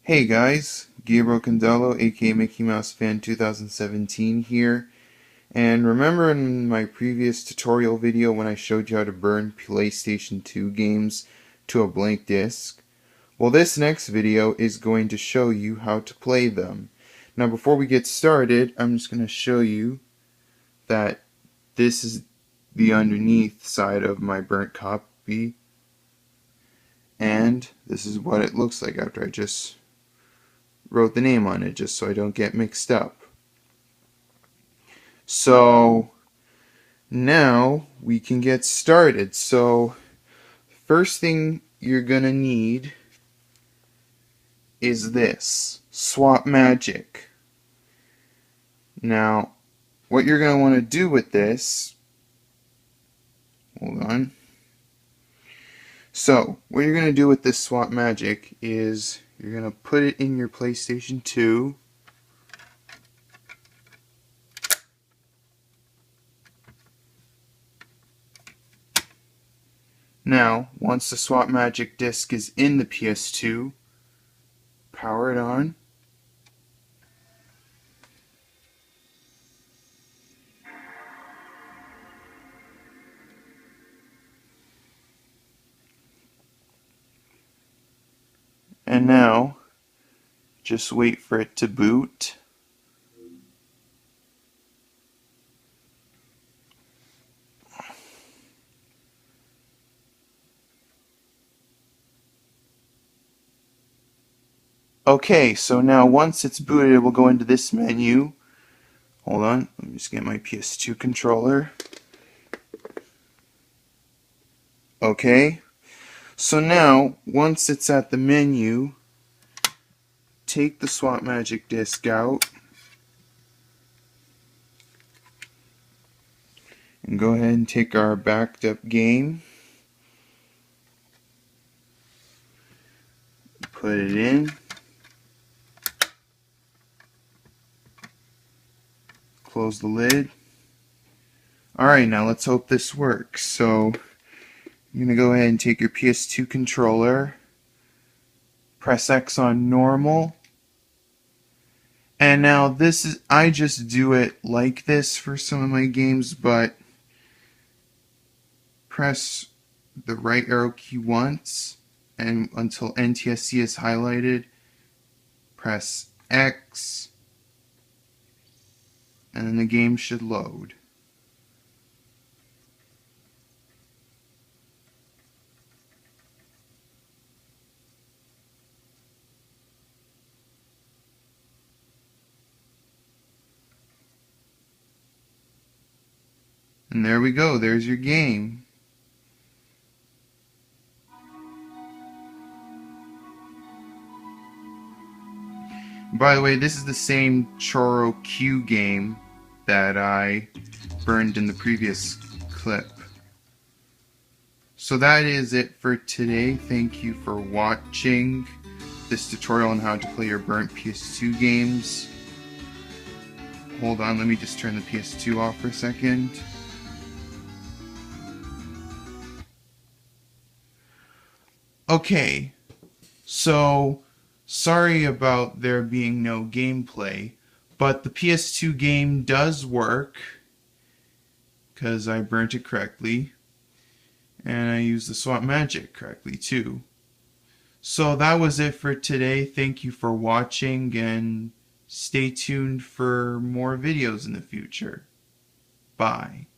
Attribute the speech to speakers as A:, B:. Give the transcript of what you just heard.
A: Hey guys, Gabriel Condello, aka Mickey Mouse Fan 2017 here. And remember in my previous tutorial video when I showed you how to burn PlayStation 2 games to a blank disc? Well, this next video is going to show you how to play them. Now before we get started, I'm just going to show you that this is the underneath side of my burnt copy. And this is what it looks like after I just wrote the name on it, just so I don't get mixed up. So now we can get started. So first thing you're gonna need is this Swap Magic. Now what you're gonna want to do with this, hold on. So what you're gonna do with this Swap Magic is you're gonna put it in your PlayStation 2. Now, once the Swap Magic disc is in the PS2, power it on. And now, just wait for it to boot. Okay, so now once it's booted, it will go into this menu. Hold on, let me just get my PS2 controller. Okay, so now, once it's at the menu, take the Swap Magic disc out and go ahead and take our backed up game. Put it in. Close the lid. Alright, now let's hope this works. So, you're going to go ahead and take your PS2 controller, press X on normal, and now this is, I just do it like this for some of my games, but press the right arrow key once, and until NTSC is highlighted, press X, and then the game should load. And there we go, there's your game. By the way, this is the same Choro Q game that I burned in the previous clip. So that is it for today. Thank you for watching this tutorial on how to play your burnt PS2 games. Hold on, let me just turn the PS2 off for a second. Okay, so sorry about there being no gameplay, but the PS2 game does work because I burnt it correctly and I used the Swap Magic correctly too. So that was it for today. Thank you for watching and stay tuned for more videos in the future. Bye.